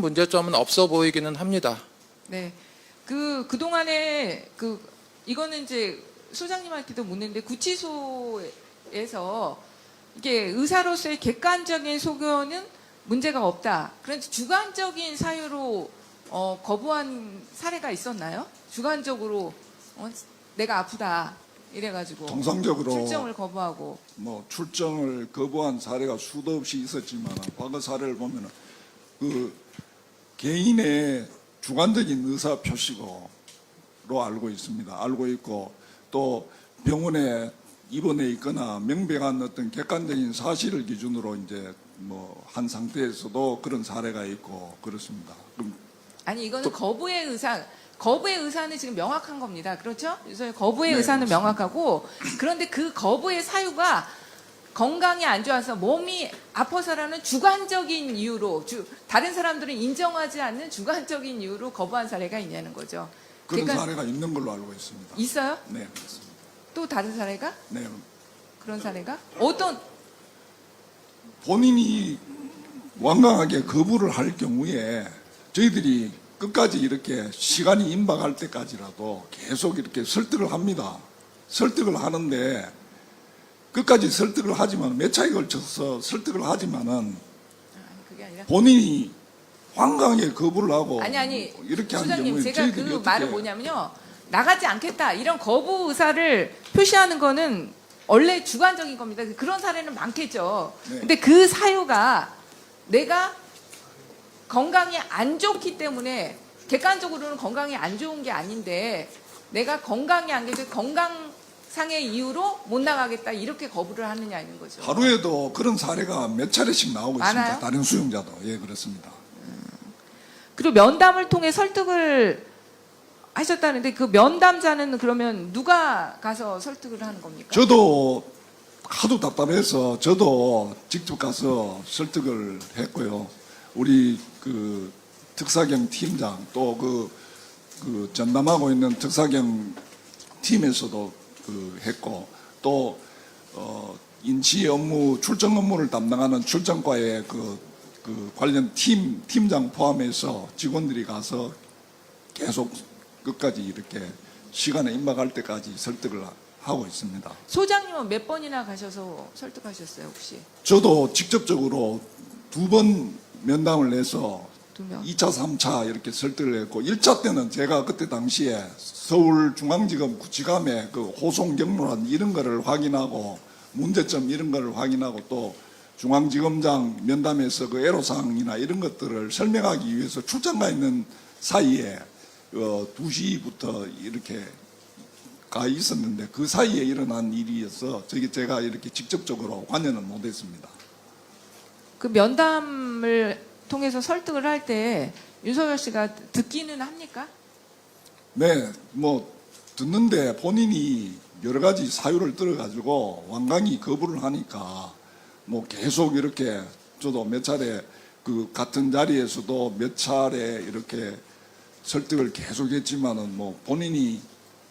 문제점은 없어 보이기는 합니다. 네. 그동안에 이거는 이제 소장님한테도 묻는데 구치소에서 이게 의사로서의 객관적인 소견은 문제가 없다. 그런데 주관적인 사유로 거부한 사례가 있었나요? 주관적으로 내가 아프다 이래가지고 통상적으로 출정을 거부하고 뭐 출정을 거부한 사례가 수도 없이 있었지만 과거 사례를 보면은 그 개인의 주관적인 의사 표시로 알고 있습니다. 알고 있고 또 병원에 입원해 있거나 명백한 어떤 객관적인 사실을 기준으로 이제 뭐 한 상태에서도 그런 사례가 있고 그렇습니다. 그럼 아니 이거는 거부의 의사는 지금 명확한 겁니다. 그렇죠? 그래서 거부의 네, 의사는 맞습니다. 명확하고 그런데 그 거부의 사유가 건강이 안 좋아서 몸이 아파서라는 주관적인 이유로 다른 사람들은 인정하지 않는 주관적인 이유로 거부한 사례가 있냐는 거죠. 그런 그러니까 사례가 있는 걸로 알고 있습니다. 있어요? 네, 맞습니다. 또 다른 사례가? 네, 그런 사례가? 어떤 본인이 완강하게 거부를 할 경우에 저희들이 끝까지 이렇게 시간이 임박할 때까지라도 계속 이렇게 설득을 합니다. 설득을 하는데 끝까지 설득을 하지만 몇 차에 걸쳐서 설득을 하지만은 그게 아니라 본인이 완강하게 거부를 하고 아니 이렇게 하는 소장님 경우에 제가 그 저희들이 어떻게 말은 뭐냐면요 나가지 않겠다 이런 거부 의사를 표시하는 거는 원래 주관적인 겁니다. 그런 사례는 많겠죠. 네. 근데 그 사유가 내가 건강이 안 좋기 때문에 객관적으로는 건강이 안 좋은 게 아닌데 내가 건강이 안 좋아서 건강상의 이유로 못 나가겠다 이렇게 거부를 하느냐는 거죠. 하루에도 그런 사례가 몇 차례씩 나오고 많아요? 있습니다. 다른 수용자도 예 그렇습니다. 그리고 면담을 통해 설득을 하셨다는데 그 면담자는 그러면 누가 가서 설득을 하는 겁니까? 저도 하도 답답해서 저도 직접 가서 설득을 했고요. 우리 그 특사경 팀장 또 그 전담하고 있는 특사경 팀에서도 했고 또 인치 업무 출정 업무를 담당하는 출정과의 그 관련 팀장 포함해서 직원들이 가서 계속 끝까지 이렇게 시간에 임박할 때까지 설득을 하고 있습니다. 소장님은 몇 번이나 가셔서 설득하셨어요 혹시? 저도 직접적으로 2번 면담을 내서 2명. 2차, 3차 이렇게 설득을 했고 1차 때는 제가 그때 당시에 서울중앙지검 구치감의 그 호송 경로란 이런 거를 확인하고 문제점 이런 거를 확인하고 또 중앙지검장 면담에서 그 애로사항이나 이런 것들을 설명하기 위해서 출장 가 있는 사이에 2시부터 이렇게 가 있었는데 그 사이에 일어난 일이어서 제가 이렇게 직접적으로 관여는 못했습니다. 그 면담을 통해서 설득을 할 때 윤석열 씨가 듣기는 합니까? 네, 뭐 듣는데 본인이 여러 가지 사유를 들어가지고 완강히 거부를 하니까 뭐 계속 이렇게 저도 몇 차례 그 같은 자리에서도 몇 차례 이렇게 설득을 계속했지만은 뭐 본인이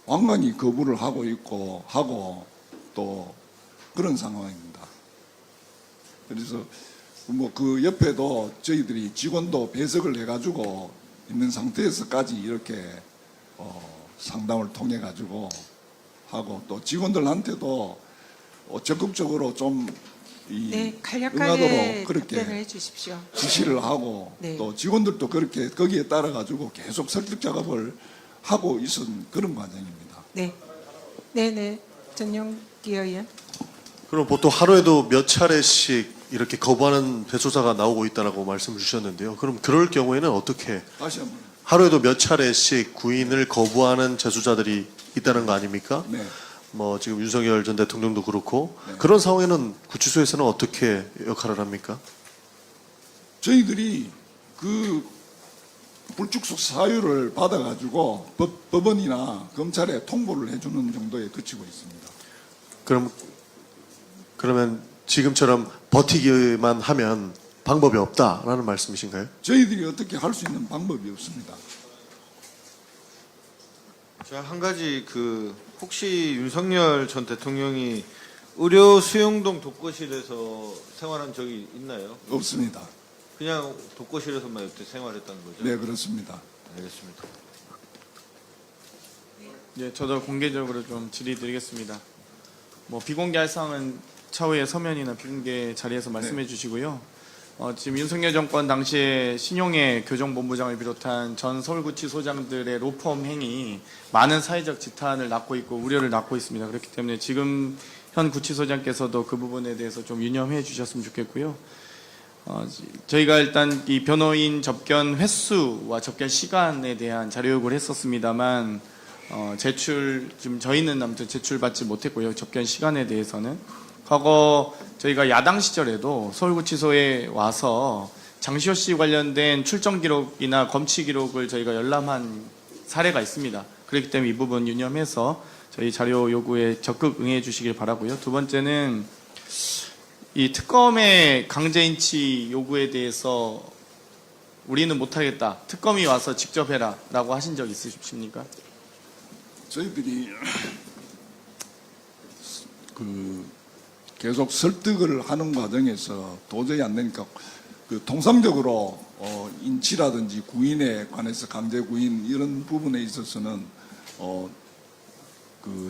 완강히 거부를 하고 있고 하고 또 그런 상황입니다. 그래서 뭐 그 옆에도 저희들이 직원도 배석을 해가지고 있는 상태에서까지 이렇게 상담을 통해 가지고 하고 또 직원들한테도 적극적으로 좀 네, 간략하게 응하도록 그렇게 답변을 해주십시오. 지시를 하고 네. 또 직원들도 그렇게 거기에 따라 가지고 계속 설득 작업을 하고 있은 그런 과정입니다. 네, 네네, 전용기 의원. 그럼 보통 하루에도 몇 차례씩 이렇게 거부하는 배소자가 나오고 있다고 말씀을 주셨는데요. 그럼 그럴 경우에는 어떻게 다시 한번. 하루에도 몇 차례씩 구인을 거부하는 재수자들이 있다는 거 아닙니까? 네. 뭐 지금 윤석열 전 대통령도 그렇고 네. 그런 상황에는 구치소에서는 어떻게 역할을 합니까? 저희들이 그 불쭉속 사유를 받아가지고 법원이나 검찰에 통보를 해주는 정도에 그치고 있습니다. 그러면 지금처럼 버티기만 하면 방법이 없다라는 말씀이신가요? 저희들이 어떻게 할 수 있는 방법이 없습니다. 제가 한 가지 혹시 윤석열 전 대통령이 의료 수용동 독거실에서 생활한 적이 있나요? 없습니다. 그냥 독거실에서만 여태 생활했다는 거죠? 네, 그렇습니다. 알겠습니다. 예, 저도 공개적으로 좀 질의드리겠습니다. 뭐 비공개할 사항은 차후에 서면이나 비공개 자리에서 말씀해 주시고요. 지금 윤석열 정권 당시에 신용해 교정본부장을 비롯한 전 서울구치소장들의 로펌 행위 많은 사회적 지탄을 낳고 있고 우려를 낳고 있습니다. 그렇기 때문에 지금 현 구치소장께서도 그 부분에 대해서 좀 유념해 주셨으면 좋겠고요. 저희가 일단 이 변호인 접견 횟수와 접견 시간에 대한 자료 요구를 했었습니다만 지금 저희는 아무튼 제출받지 못했고요. 접견 시간에 대해서는 과거 저희가 야당 시절에도 서울구치소에 와서 장시호 씨 관련된 출정 기록이나 검취 기록을 저희가 열람한 사례가 있습니다. 그렇기 때문에 이 부분 유념해서 저희 자료 요구에 적극 응해 주시길 바라고요. 두 번째는 이 특검의 강제 인치 요구에 대해서 우리는 못하겠다. 특검이 와서 직접 해라라고 하신 적 있으십니까? 저희들이 계속 설득을 하는 과정에서 도저히 안 되니까 통상적으로 인치라든지 구인에 관해서 강제 구인 이런 부분에 있어서는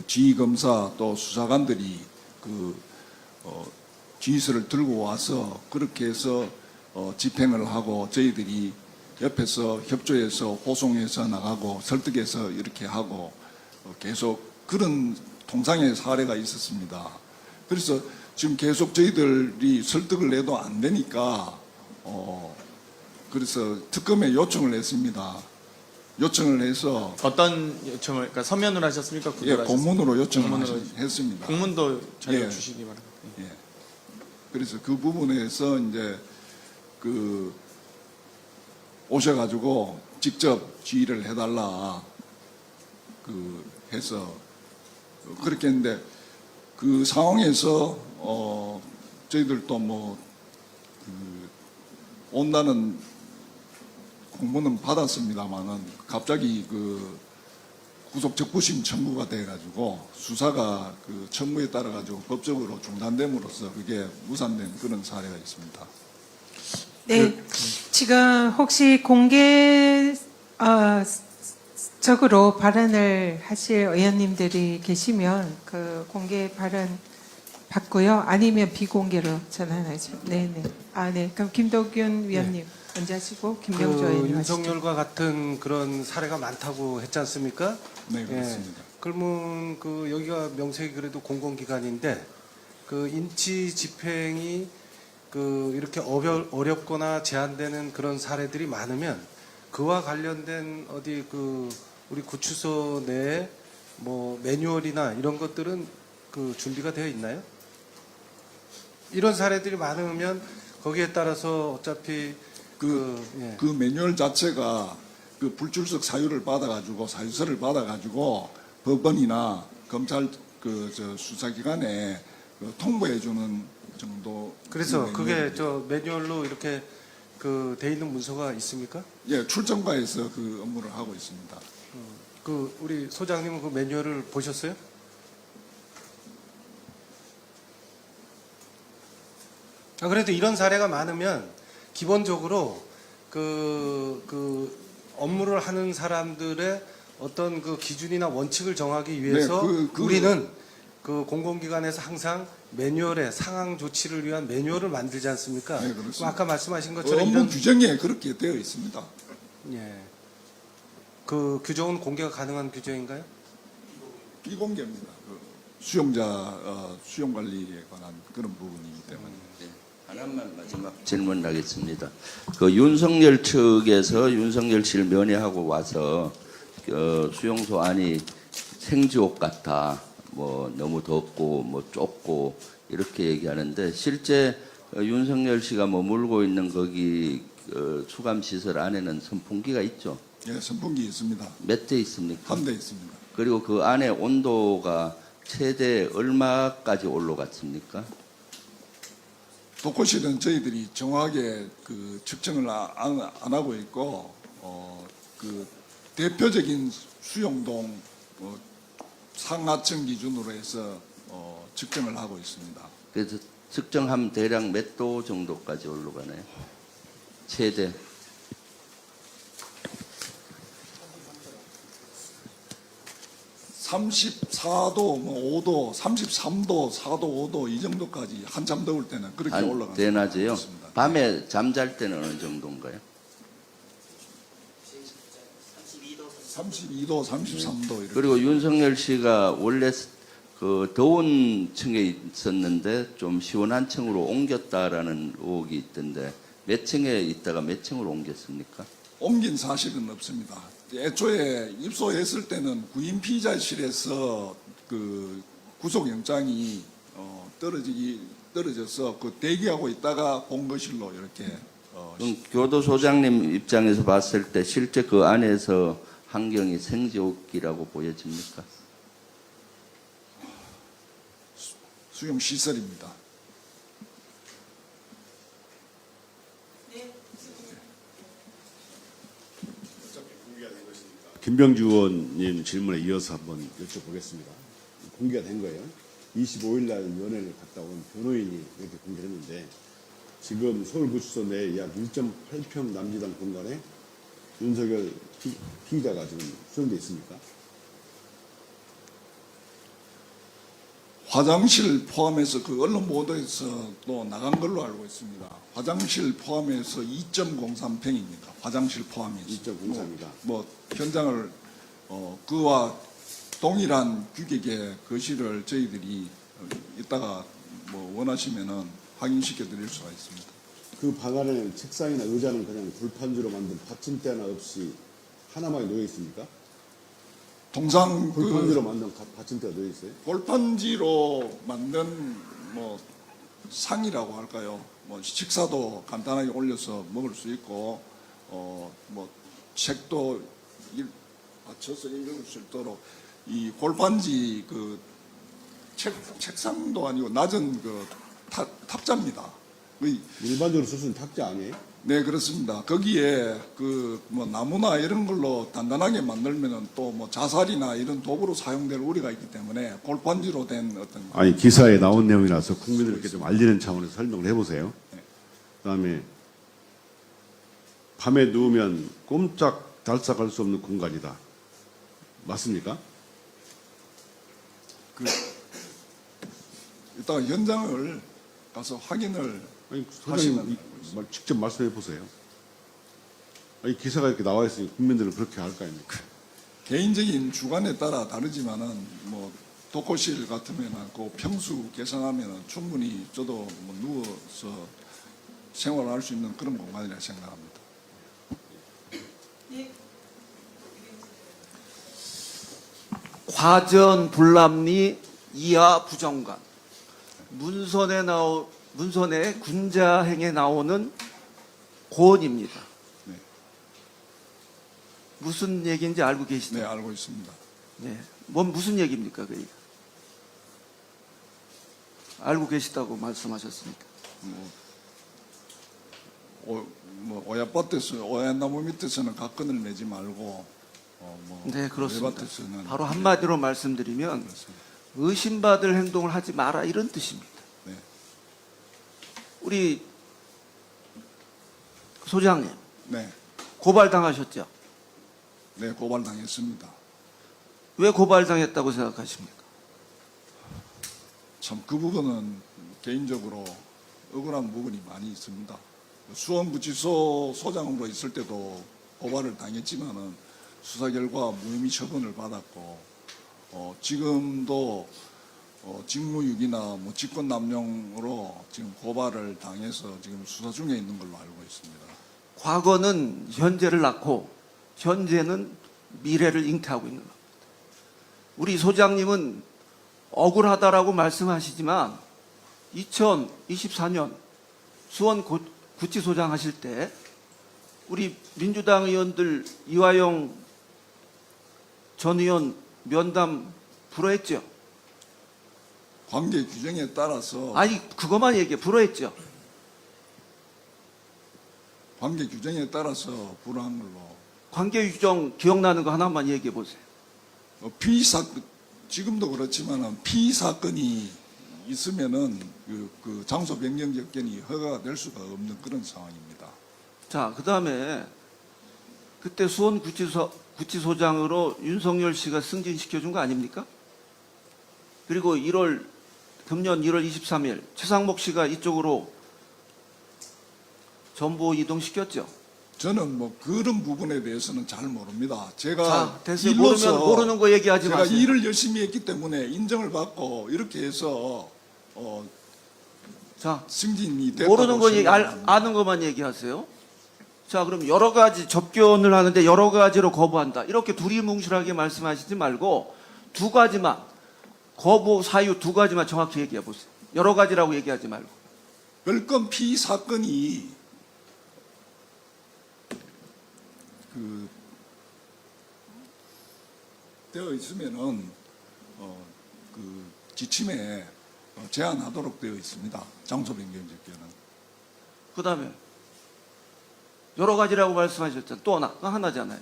지휘 검사 또 수사관들이 지휘서를 들고 와서 그렇게 해서 집행을 하고 저희들이 옆에서 협조해서 호송해서 나가고 설득해서 이렇게 하고 계속 그런 통상의 사례가 있었습니다. 그래서 지금 계속 저희들이 설득을 해도 안 되니까 그래서 특검에 요청을 했습니다. 요청을 해서 어떤 요청을, 그러니까 서면으로 하셨습니까? 예, 구글 공문으로 요청을 공문으로 했습니다. 공문도 자료 예. 주시기 바랍니다. 예. 예. 그래서 그 부분에서 이제 오셔가지고 직접 지휘를 해달라 해서 그렇게 했는데 그 상황에서 저희들도 온다는 공문은 받았습니다만은 갑자기 구속 적부심 청구가 돼가지고 수사가 청구에 따라 가지고 법적으로 중단됨으로써 그게 무산된 그런 사례가 있습니다. 네, 지금 혹시 공개적으로 발언을 하실 의원님들이 계시면 그 공개 발언 받고요. 아니면 비공개로 전환하죠. 네네. 네. 그럼 김덕균 위원님 먼저 하시고 김명조 의원님 하시죠. 윤석열과 같은 그런 사례가 많다고 했지 않습니까? 네, 그렇습니다. 그러면 여기가 명색이 그래도 공공기관인데 인치 집행이 이렇게 어렵거나 제한되는 그런 사례들이 많으면 그와 관련된 우리 구치소 내에 매뉴얼이나 이런 것들은 준비가 되어 있나요? 이런 사례들이 많으면 거기에 따라서 어차피 그 매뉴얼 자체가 불출석 사유를 받아가지고 사유서를 받아가지고 법원이나 검찰 수사기관에 통보해주는 정도. 그래서 그게 매뉴얼로 이렇게 돼 있는 문서가 있습니까? 예, 출정과에서 그 업무를 하고 있습니다. 우리 소장님은 그 매뉴얼을 보셨어요? 그래도 이런 사례가 많으면 기본적으로 업무를 하는 사람들의 어떤 기준이나 원칙을 정하기 위해서 우리는 공공기관에서 항상 매뉴얼에 상황 조치를 위한 매뉴얼을 만들지 않습니까? 네, 그렇습니다. 아까 말씀하신 것처럼 업무 규정에 그렇게 되어 있습니다. 예. 그 규정은 공개가 가능한 규정인가요? 비공개입니다. 수용자 수용 관리에 관한 그런 부분이기 때문에. 하나만 마지막 질문하겠습니다. 윤석열 측에서 윤석열 씨를 면회하고 와서 수용소 안이 생지옥 같아, 너무 덥고 좁고 이렇게 얘기하는데 실제 윤석열 씨가 머물고 있는 거기 수감 시설 안에는 선풍기가 있죠? 예, 선풍기 있습니다. 몇 대 있습니까? 한 대 있습니다. 그리고 그 안에 온도가 최대 얼마까지 올라갔습니까? 독거실은 저희들이 정확하게 측정을 안 하고 있고 대표적인 수용동 상하층 기준으로 해서 측정을 하고 있습니다. 그래서 측정하면 대략 몇 도 정도까지 올라가나요? 최대 34도, 뭐 5도, 33도, 4도, 5도 이 정도까지 한참 더울 때는 그렇게 한 올라가는 대낮에요. 있습니다. 밤에 잠잘 때는 어느 정도인가요? 32도, 33도 이렇게. 그리고 윤석열 씨가 원래 그 더운 층에 있었는데 좀 시원한 층으로 옮겼다라는 의혹이 있던데 몇 층에 있다가 몇 층으로 옮겼습니까? 옮긴 사실은 없습니다. 애초에 입소했을 때는 구인 피의자실에서 그 구속영장이 떨어져서 그 대기하고 있다가 본거실로 이렇게 그럼 교도소장님 입장에서 봤을 때 실제 그 안에서 환경이 생지옥이라고 보여집니까? 수용 시설입니다. 김병주 의원님 질문에 이어서 한번 여쭤보겠습니다. 공개가 된 거예요. 25일 날 면회를 갔다 온 변호인이 이렇게 공개했는데 지금 서울구치소 내에 약 1.8평 남지당 공간에 윤석열 피의자가 지금 수용돼 있습니까? 화장실 포함해서 그 언론 보도에서 또 나간 걸로 알고 있습니다. 화장실 포함해서 2.03평입니다. 화장실 포함해서. 2.03이다. 뭐 현장을 그와 동일한 규격의 거실을 저희들이 이따가 뭐 원하시면은 확인시켜 드릴 수가 있습니다. 그 방 안에는 책상이나 의자는 그냥 불판지로 만든 받침대 하나 없이 하나만 놓여 있습니까? 통상 불판지로 만든 받침대가 놓여 있어요? 골판지로 만든 뭐 상이라고 할까요? 뭐 식사도 간단하게 올려서 먹을 수 있고 뭐 책도 받쳐서 읽을 수 있도록 이 골판지 그 책상도 아니고 낮은 그 탑자입니다. 일반적으로 쓸 수 있는 탁자 아니에요? 네, 그렇습니다. 거기에 그 뭐 나무나 이런 걸로 단단하게 만들면은 또 뭐 자살이나 이런 도구로 사용될 우려가 있기 때문에 골판지로 된 어떤 아니 기사에 나온 내용이라서 국민들께 좀 알리는 차원에서 설명을 해보세요. 그다음에 밤에 누우면 꼼짝 달싹할 수 없는 공간이다. 맞습니까? 이따가 현장을 가서 확인을 아니 소장님 하시면 직접 말씀해 보세요. 아니 기사가 이렇게 나와 있으니 국민들은 그렇게 할 거 아닙니까? 개인적인 주관에 따라 다르지만은 뭐 독거실 같으면 그 평수 계산하면 충분히 저도 뭐 누워서 생활할 수 있는 그런 공간이라 생각합니다. 과전 불납리 이하 부정관 문선의 군자행에 나오는 고언입니다. 네. 무슨 얘기인지 알고 계시죠? 네, 알고 있습니다. 네. 무슨 얘기입니까, 그 얘기? 알고 계시다고 말씀하셨습니까? 뭐 오얏밭에서 오얏나무 밑에서는 각근을 매지 말고 네, 그렇습니다. 외밭에서는 바로 한마디로 말씀드리면 그렇습니다. 의심받을 행동을 하지 마라 이런 뜻입니다. 네. 우리 소장님 네, 고발당하셨죠? 네, 고발당했습니다. 왜 고발당했다고 생각하십니까? 참 그 부분은 개인적으로 억울한 부분이 많이 있습니다. 수원구치소 소장으로 있을 때도 고발을 당했지만은 수사 결과 무혐의 처분을 받았고 지금도 직무유기나 뭐 직권남용으로 지금 고발을 당해서 지금 수사 중에 있는 걸로 알고 있습니다. 과거는 현재를 낳고 현재는 미래를 잉태하고 있는 겁니다. 우리 소장님은 억울하다라고 말씀하시지만 2024년 수원 구치소장 하실 때 우리 민주당 의원들 이화영 전 의원 면담 불허했죠? 관계 규정에 따라서 아니 그것만 얘기해. 불허했죠? 관계 규정에 따라서 불허한 걸로 관계 규정 기억나는 거 하나만 얘기해 보세요. 지금도 그렇지만 피의 사건이 있으면은 그 장소 변경 접견이 허가가 될 수가 없는 그런 상황입니다. 자, 그다음에 그때 수원 구치소장으로 윤석열 씨가 승진시켜준 거 아닙니까? 그리고 금년 1월 23일 최상목 씨가 이쪽으로 전보 이동시켰죠. 저는 뭐 그런 부분에 대해서는 잘 모릅니다. 제가 자, 됐어요. 일로서 모르는 거 얘기하지 제가 마세요. 일을 열심히 했기 때문에 인정을 받고 이렇게 해서 자, 승진이 됐다고 모르는 거 생각합니다. 아는 것만 얘기하세요. 자, 그럼 여러 가지 접견을 하는데 여러 가지로 거부한다. 이렇게 두리뭉실하게 말씀하시지 말고 두 가지만 거부 사유 두 가지만 정확히 얘기해 보세요. 여러 가지라고 얘기하지 말고. 별건 피의 사건이 되어 있으면은 지침에 제한하도록 되어 있습니다. 장소 변경 접견은. 그다음에 여러 가지라고 말씀하셨잖아요. 또 하나잖아요.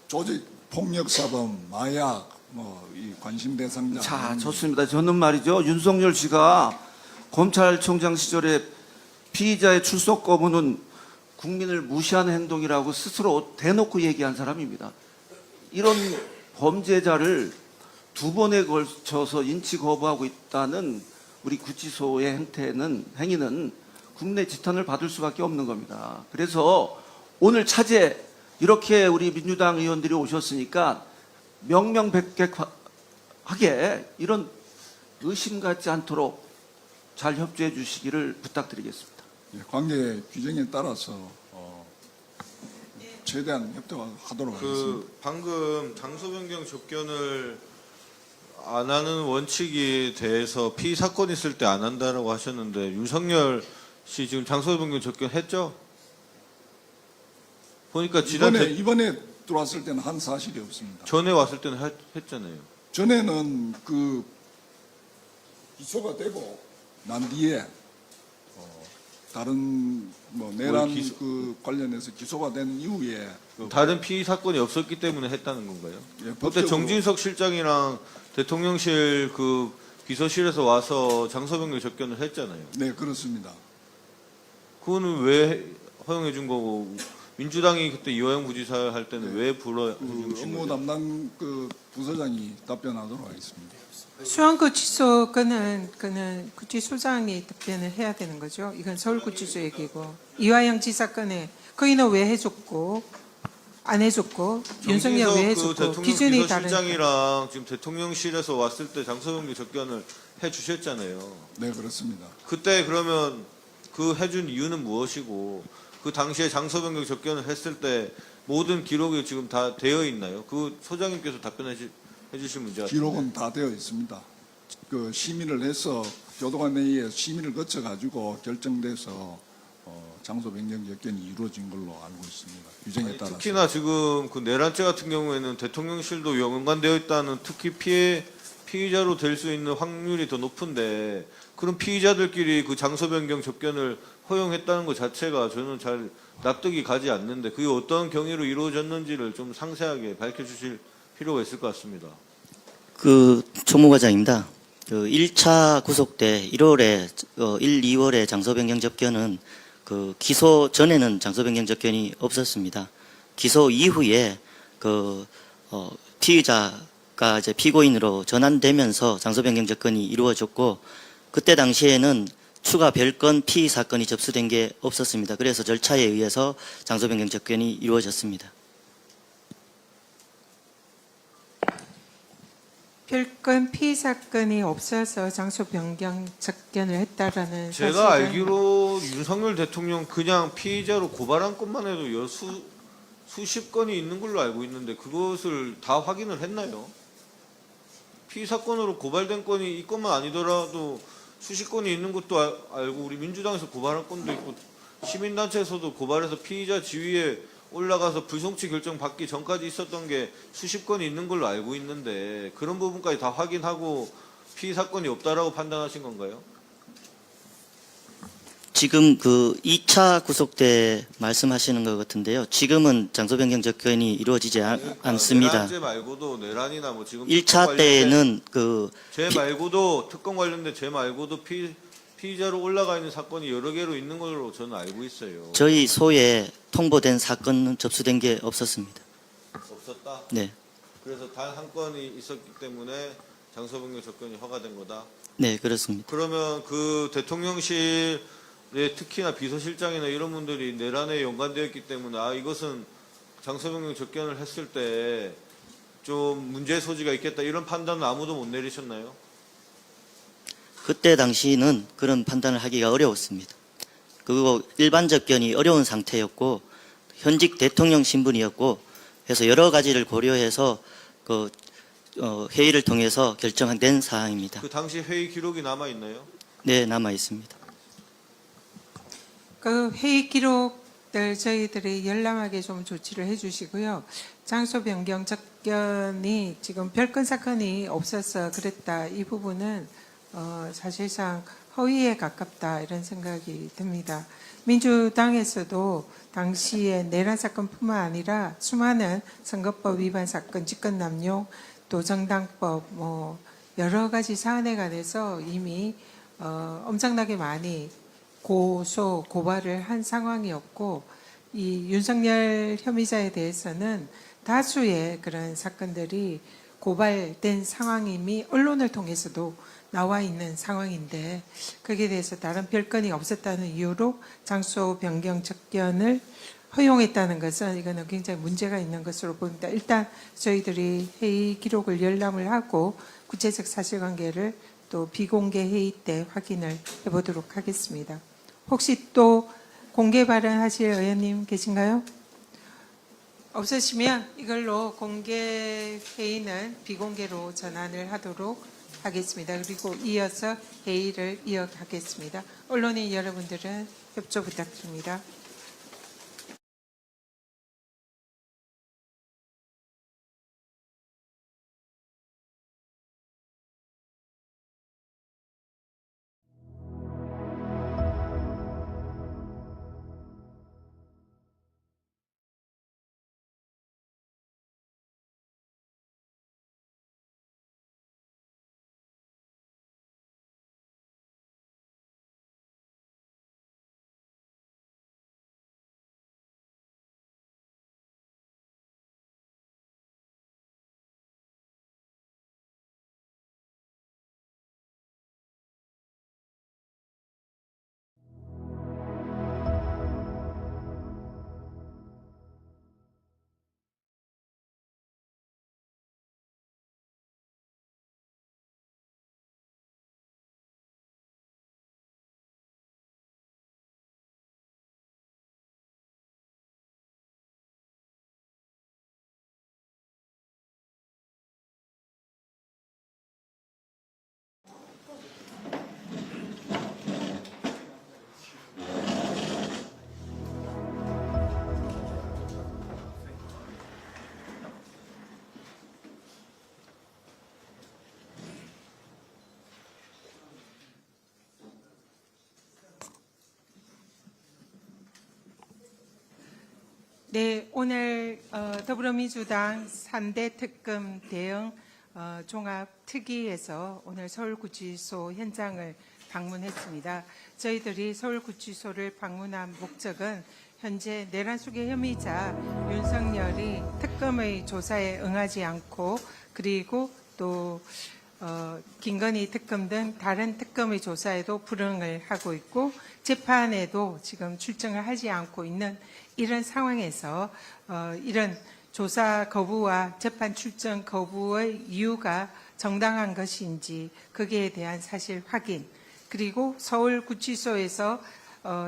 조직 폭력사범, 마약, 이 관심 대상자. 자, 좋습니다. 저는 말이죠. 윤석열 씨가 검찰총장 시절에 피의자의 출석 거부는 국민을 무시하는 행동이라고 스스로 대놓고 얘기한 사람입니다. 이런 범죄자를 두 번에 걸쳐서 인치 거부하고 있다는 우리 구치소의 행위는 국내 지탄을 받을 수밖에 없는 겁니다. 그래서 오늘 차제 이렇게 우리 민주당 의원들이 오셨으니까 명명백백하게 이런 의심 갖지 않도록 잘 협조해 주시기를 부탁드리겠습니다. 예, 관계 규정에 따라서 최대한 협조하도록 하겠습니다. 방금 장소 변경 접견을 안 하는 원칙에 대해서 피의 사건 있을 때 안 한다라고 하셨는데 윤석열 씨 지금 장소 변경 접견 했죠? 보니까 이번에 들어왔을 때는 한 사실이 없습니다. 전에 왔을 때는 했잖아요. 전에는 기소가 되고 난 뒤에 다른 내란 관련해서 기소가 된 이후에 다른 피의 사건이 없었기 때문에 했다는 건가요? 예, 그때 정진석 실장이랑 대통령실 비서실에서 와서 장소 변경 접견을 했잖아요. 네, 그렇습니다. 그거는 왜 허용해 준 거고 민주당이 그때 이화영 부지사 할 때는 왜 불러 업무 담당 부서장이 답변하도록 하겠습니다. 수원구치소 그는 구치소장이 답변을 해야 되는 거죠. 이건 서울구치소 얘기고 이화영 지사 건에 거기는 왜 해줬고 안 해줬고 윤석열 왜 해줬고 대통령 기준이 다르니까. 비서실장이랑 지금 대통령실에서 왔을 때 장소 변경 접견을 해 주셨잖아요. 네, 그렇습니다. 그때 그러면 그 해준 이유는 무엇이고 그 당시에 장소 변경 접견을 했을 때 모든 기록이 지금 다 되어 있나요? 그 소장님께서 답변해 주실 문제가 기록은 다 되어 있습니다. 심의를 해서 교도관 회의에 심의를 거쳐 가지고 결정돼서 장소 변경 접견이 이루어진 걸로 알고 있습니다. 규정에 따라서. 특히나 지금 그 내란죄 같은 경우에는 대통령실도 연관되어 있다는 특히 피의자로 될 수 있는 확률이 더 높은데 그런 피의자들끼리 그 장소 변경 접견을 허용했다는 것 자체가 저는 잘 납득이 가지 않는데 그게 어떤 경위로 이루어졌는지를 좀 상세하게 밝혀주실 필요가 있을 것 같습니다. 총무과장입니다. 1차 구속 때 1, 2월에 장소 변경 접견은 기소 전에는 장소 변경 접견이 없었습니다. 기소 이후에 피의자가 이제 피고인으로 전환되면서 장소 변경 접견이 이루어졌고 그때 당시에는 추가 별건 피의 사건이 접수된 게 없었습니다. 그래서 절차에 의해서 장소 변경 접견이 이루어졌습니다. 별건 피의 사건이 없어서 장소 변경 접견을 했다라는 제가 사실은 알기로 윤석열 대통령 그냥 피의자로 고발한 것만 해도 수십 건이 있는 걸로 알고 있는데 그것을 다 확인을 했나요? 피의 사건으로 고발된 건이 이 건만 아니더라도 수십 건이 있는 것도 알고 우리 민주당에서 고발한 건도 있고 시민단체에서도 고발해서 피의자 지위에 올라가서 불송치 결정 받기 전까지 있었던 게 수십 건이 있는 걸로 알고 있는데 그런 부분까지 다 확인하고 피의 사건이 없다라고 판단하신 건가요? 지금 그 2차 구속 때 말씀하시는 것 같은데요. 지금은 장소 변경 접견이 이루어지지 않습니다. 내란죄 말고도 내란이나 뭐 지금 1차 때는 그 죄 말고도 특검 관련된 죄 말고도 피의자로 올라가 있는 사건이 여러 개로 있는 걸로 저는 알고 있어요. 저희 소에 통보된 사건은 접수된 게 없었습니다. 없었다. 네, 그래서 단 한 건이 있었기 때문에 장소 변경 접견이 허가된 거다. 네 그렇습니다. 그러면 그 대통령실에 특히나 비서실장이나 이런 분들이 내란에 연관되어 있기 때문에 이것은 장소 변경 접견을 했을 때 좀 문제 소지가 있겠다 이런 판단은 아무도 못 내리셨나요? 그때 당시는 그런 판단을 하기가 어려웠습니다. 그리고 일반 접견이 어려운 상태였고 현직 대통령 신분이었고 해서 여러 가지를 고려해서 그 회의를 통해서 결정된 사항입니다. 그 당시 회의 기록이 남아 있나요? 네, 남아 있습니다. 그 회의 기록들 저희들이 열람하게 좀 조치를 해주시고요. 장소 변경 접견이 지금 별건 사건이 없어서 그랬다. 이 부분은 사실상 허위에 가깝다 이런 생각이 듭니다. 민주당에서도 당시에 내란 사건뿐만 아니라 수많은 선거법 위반 사건, 직권남용, 또 정당법 뭐 여러 가지 사안에 관해서 이미 엄청나게 많이 고소, 고발을 한 상황이었고 이 윤석열 혐의자에 대해서는 다수의 그런 사건들이 고발된 상황임이 언론을 통해서도 나와 있는 상황인데 거기에 대해서 다른 별건이 없었다는 이유로 장소 변경 접견을 허용했다는 것은 이거는 굉장히 문제가 있는 것으로 보입니다. 일단 저희들이 회의 기록을 열람을 하고 구체적 사실관계를 또 비공개 회의 때 확인을 해보도록 하겠습니다. 혹시 또 공개 발언하실 의원님 계신가요? 없으시면 이걸로 공개 회의는 비공개로 전환을 하도록 하겠습니다. 그리고 이어서 회의를 이어가겠습니다. 언론인 여러분들은 협조 부탁드립니다. 네, 오늘 더불어민주당 3대 특검 대응 종합특위에서 오늘 서울구치소 현장을 방문했습니다. 저희들이 서울구치소를 방문한 목적은 현재 내란 속의 혐의자 윤석열이 특검의 조사에 응하지 않고 그리고 또 김건희 특검 등 다른 특검의 조사에도 불응을 하고 있고 재판에도 지금 출정을 하지 않고 있는 이런 상황에서 이런 조사 거부와 재판 출정 거부의 이유가 정당한 것인지 거기에 대한 사실 확인 그리고 서울구치소에서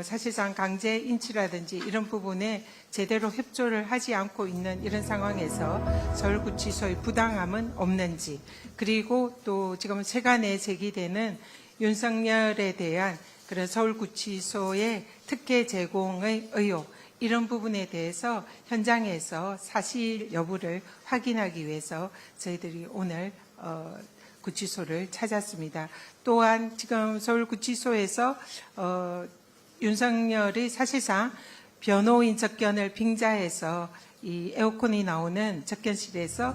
사실상 강제 인치라든지 이런 부분에 제대로 협조를 하지 않고 있는 이런 상황에서 서울구치소의 부당함은 없는지 그리고 또 지금 세간에 제기되는 윤석열에 대한 그런 서울구치소의 특혜 제공의 의혹 이런 부분에 대해서 현장에서 사실 여부를 확인하기 위해서 저희들이 오늘 구치소를 찾았습니다. 또한 지금 서울구치소에서 윤석열이 사실상 변호인 접견을 빙자해서 이 에어컨이 나오는 접견실에서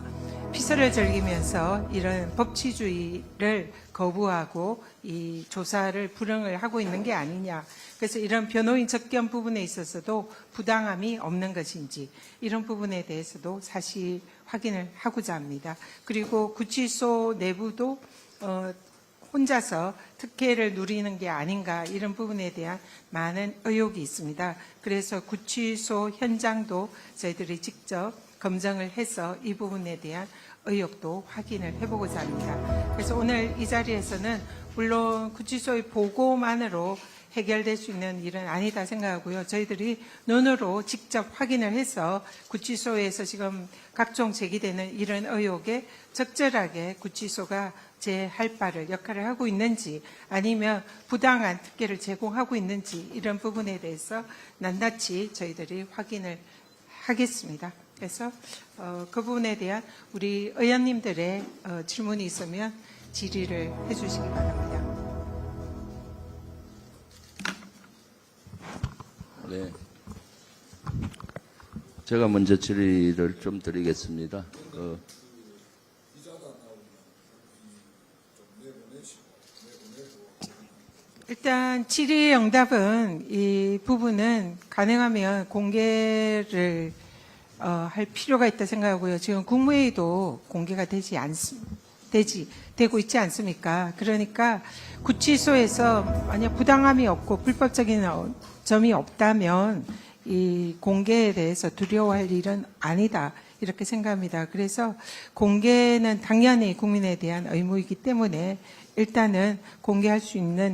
피서를 즐기면서 이런 법치주의를 거부하고 이 조사를 불응을 하고 있는 게 아니냐. 그래서 이런 변호인 접견 부분에 있어서도 부당함이 없는 것인지 이런 부분에 대해서도 사실 확인을 하고자 합니다. 그리고 구치소 내부도 혼자서 특혜를 누리는 게 아닌가 이런 부분에 대한 많은 의혹이 있습니다. 그래서 구치소 현장도 저희들이 직접 검증을 해서 이 부분에 대한 의혹도 확인을 해보고자 합니다. 그래서 오늘 이 자리에서는 물론 구치소의 보고만으로 해결될 수 있는 일은 아니다 생각하고요. 저희들이 눈으로 직접 확인을 해서 구치소에서 지금 각종 제기되는 이런 의혹에 적절하게 구치소가 제할 바를 역할을 하고 있는지 아니면 부당한 특혜를 제공하고 있는지 이런 부분에 대해서 낱낱이 저희들이 확인을 하겠습니다. 그래서 그 부분에 대한 우리 의원님들의 질문이 있으면 질의를 해주시기 바랍니다. 네. 제가 먼저 질의를 좀 드리겠습니다. 일단 질의 응답은 이 부분은 가능하면 공개를 할 필요가 있다 생각하고요. 지금 국무회의도 공개가 되고 있지 않습니까? 그러니까 구치소에서 만약 부당함이 없고 불법적인 점이 없다면 이 공개에 대해서 두려워할 일은 아니다. 이렇게 생각합니다. 그래서 공개는 당연히 국민에 대한 의무이기 때문에 일단은 공개할 수 있는